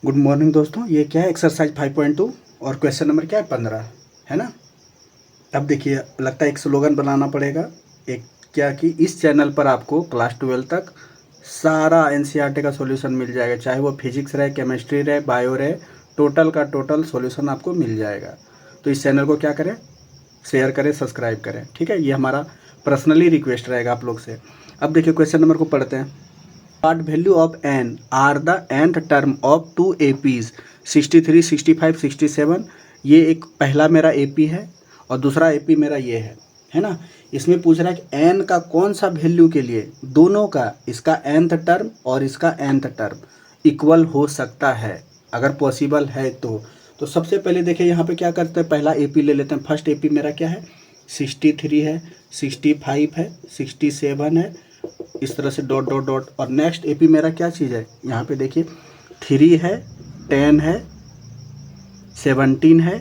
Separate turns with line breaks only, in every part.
Good morning दोस्तों। ये क्या है, एक्सरसाइज 5.2 और क्वेश्चन नंबर क्या है 15, है ना। अब देखिए, लगता है एक स्लोगन बनाना पड़ेगा एक, क्या कि इस चैनल पर आपको क्लास 12 तक सारा एनसीईआरटी का सॉल्यूशन मिल जाएगा, चाहे वो फिजिक्स रहे, केमिस्ट्री रहे, बायो रहे, टोटल का टोटल सॉल्यूशन आपको मिल जाएगा। तो इस चैनल को क्या करें, शेयर करें, सब्सक्राइब करें, ठीक है। ये हमारा पर्सनली रिक्वेस्ट रहेगा आप लोग से। अब देखिए क्वेश्चन नंबर को पढ़ते हैं। What value of n are the nth term of two APs 63, 65, 67। ये एक पहला मेरा AP है और दूसरा AP मेरा ये है ना। इसमें पूछ रहा है कि n का कौन सा वैल्यू के लिए दोनों का, इसका nth टर्म और इसका nth टर्म इक्वल हो सकता है, अगर पॉसिबल है तो सबसे पहले देखिए यहाँ पे क्या करते हैं, पहला AP ले लेते हैं। फर्स्ट AP मेरा क्या है, 63 है, 65 है, 67 है, इस तरह से डॉट डॉट डॉट। और नेक्स्ट एपी मेरा क्या चीज़ है, यहाँ पे देखिए 3 है, 10 है, 17 है,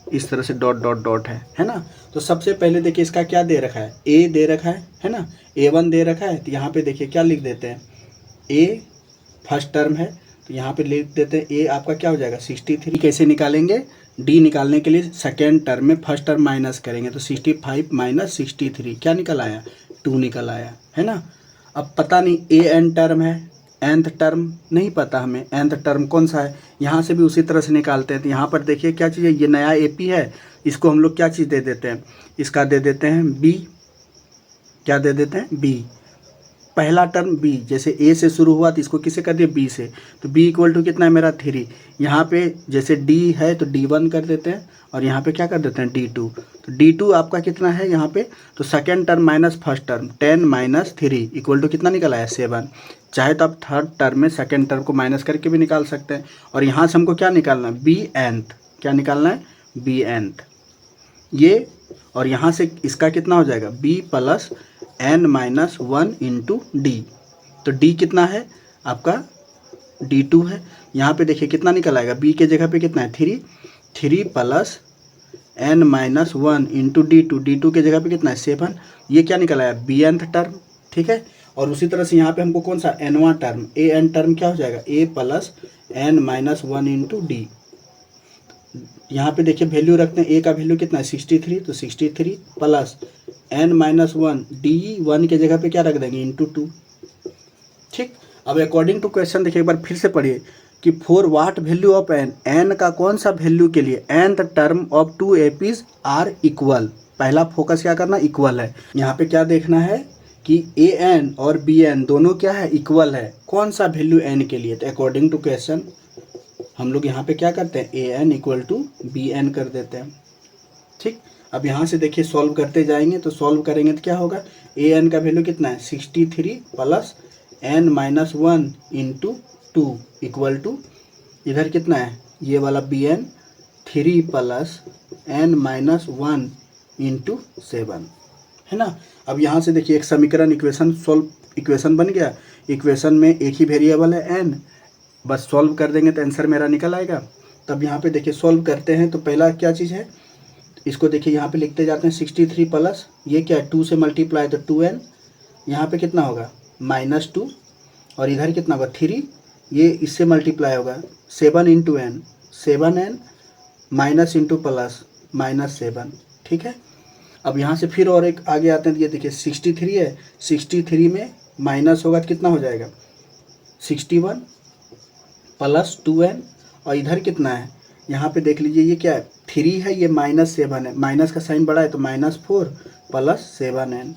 इस तरह से डॉट डॉट डॉट है ना। तो सबसे पहले देखिए इसका क्या दे रखा है, ए दे रखा है ना, A1 दे रखा है। तो यहाँ पे देखिए क्या लिख देते हैं, ए फर्स्ट टर्म है तो यहाँ पे लिख देते हैं ए आपका क्या हो जाएगा 63। कैसे निकालेंगे, डी निकालने के लिए सेकेंड टर्म में फर्स्ट टर्म माइनस करेंगे तो 65 माइनस 63 क्या निकल आया, 2 निकल आया, है ना। अब पता नहीं ए एन टर्म है, nth टर्म नहीं पता हमें, nth टर्म कौन सा है, यहाँ से भी उसी तरह से निकालते हैं। तो यहाँ पर देखिए क्या चीज़ है, ये नया एपी है, इसको हम लोग क्या चीज़ दे देते हैं, इसका दे देते हैं बी। क्या दे देते हैं, बी। पहला टर्म बी, जैसे ए से शुरू हुआ तो इसको किसे कर दिया, बी से। तो बी इक्वल टू कितना है मेरा 3। यहाँ पे जैसे डी है तो D1 कर देते हैं और यहाँ पे क्या कर देते हैं D2। तो D2 आपका कितना है यहाँ पे, तो second term minus first term 10 minus 3 equal to कितना निकला है 7। चाहे तो आप थर्ड टर्म में सेकेंड टर्म को माइनस करके भी निकाल सकते हैं। और यहाँ से हमको क्या निकालना है, बी nth। क्या निकालना है, बी nth ये। और यहाँ से इसका कितना हो जाएगा, b plus n minus 1 into D. तो d कितना है आपका, D2 है। यहाँ पे देखिए कितना निकल आएगा, b के जगह पे कितना है 3 plus n minus 1 into D2 के जगह पे कितना है 7। ये क्या निकल आया, बी nth टर्म, ठीक है। और उसी तरह से यहाँ पे हमको कौन सा nवां टर्म, a n टर्म क्या हो जाएगा, a plus n minus 1 into D. यहाँ पे देखिए वैल्यू रखते हैं, ए का वैल्यू कितना है 63, तो 63 प्लस n माइनस 1 D1 के जगह पे क्या रख देंगे, इंटू 2, ठीक। अब अकॉर्डिंग टू क्वेश्चन देखिए एक बार फिर से पढ़िए कि for what value of n का कौन सा वैल्यू के लिए nth term of two APs are equal. पहला फोकस क्या करना, इक्वल है। यहाँ पे क्या देखना है कि an और bn दोनों क्या है, इक्वल है, कौन सा वैल्यू n के लिए। तो अकॉर्डिंग टू क्वेश्चन हम लोग यहाँ पे क्या करते हैं, an इक्वल टू bn कर देते हैं, ठीक। अब यहाँ से देखिए सॉल्व करते जाएंगे तो सॉल्व करेंगे तो क्या होगा, an का वैल्यू कितना है 63 plus n minus 1 into 2 equal to इधर कितना है, ये वाला bn 3 plus n minus 1 into 7, है ना। अब यहाँ से देखिए एक समीकरण इक्वेशन बन गया। इक्वेशन में एक ही वेरिएबल है n, बस सॉल्व कर देंगे तो आंसर मेरा निकल आएगा। तब यहाँ पे देखिए सॉल्व करते हैं तो पहला क्या चीज़ है, इसको देखिए यहाँ पे लिखते जाते हैं 63 प्लस ये क्या है 2 से मल्टीप्लाई तो 2n, यहाँ पे कितना होगा माइनस 2 और इधर कितना होगा 3, ये इससे मल्टीप्लाई होगा 7 into n, 7n minus into plus minus 7, ठीक है। अब यहाँ से फिर और एक आगे आते हैं, ये देखिए 63 है, 63 में माइनस होगा तो कितना हो जाएगा 61 प्लस 2n और इधर कितना है, यहाँ पे देख लीजिए ये क्या है 3 है, ये माइनस 7 है, माइनस का साइन बड़ा है तो माइनस 4 प्लस 7n,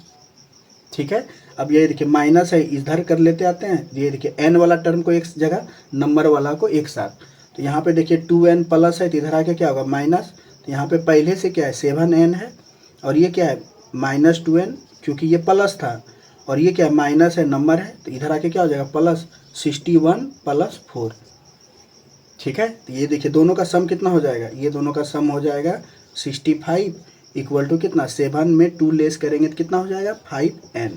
ठीक है। अब ये देखिए माइनस है, इधर कर लेते आते हैं, ये देखिए n वाला टर्म को एक जगह, नंबर वाला को एक साथ। तो यहाँ पे देखिए 2n प्लस है तो इधर आके क्या होगा माइनस, तो यहाँ पे पहले से क्या है 7n है और ये क्या है माइनस 2n, क्योंकि ये प्लस था और ये क्या है माइनस है, नंबर है, तो इधर आके क्या हो जाएगा प्लस 61 प्लस 4, ठीक है। तो ये देखिए दोनों का सम कितना हो जाएगा, ये दोनों का सम हो जाएगा 65 इक्वल टू कितना 7 में 2 लेस करेंगे तो कितना हो जाएगा 5n।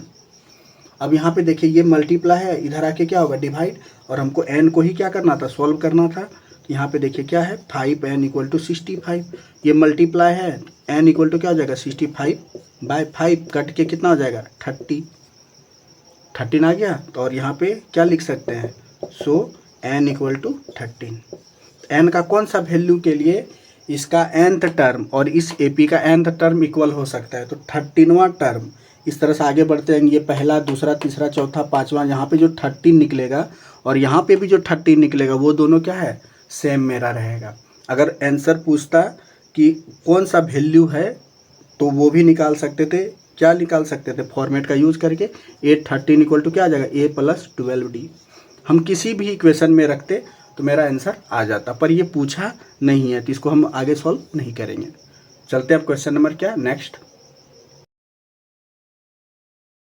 अब यहाँ पे देखिए ये मल्टीप्लाई है, इधर आके क्या होगा डिवाइड, और हमको n को ही क्या करना था, सॉल्व करना था। तो यहाँ पे देखिए क्या है 5n इक्वल टू 65, ये मल्टीप्लाई है, n इक्वल टू क्या हो जाएगा 65 बाय 5 कट के कितना हो जाएगा 13 आ गया। तो और यहाँ पे क्या लिख सकते हैं, सो n इक्वल टू 13। n का कौन सा वैल्यू के लिए इसका nth टर्म और इस AP का nth टर्म इक्वल हो सकता है, तो 13वां टर्म। इस तरह से आगे बढ़ते हैं, ये पहला, दूसरा, तीसरा, चौथा, पाँचवा, यहाँ पे जो 13 निकलेगा और यहाँ पे भी जो 13 निकलेगा वो दोनों क्या है, सेम मेरा रहेगा। अगर आंसर पूछता कि कौन सा वैल्यू है तो वो भी निकाल सकते थे। क्या निकाल सकते थे, फॉर्मेट का यूज करके 813 इक्वल टू क्या आ जाएगा, a+12d। हम किसी भी इक्वेशन में रखते तो मेरा आंसर आ जाता, पर ये पूछा नहीं है तो इसको हम आगे सॉल्व नहीं करेंगे। चलते हैं अब क्वेश्चन नंबर क्या नेक्स्ट।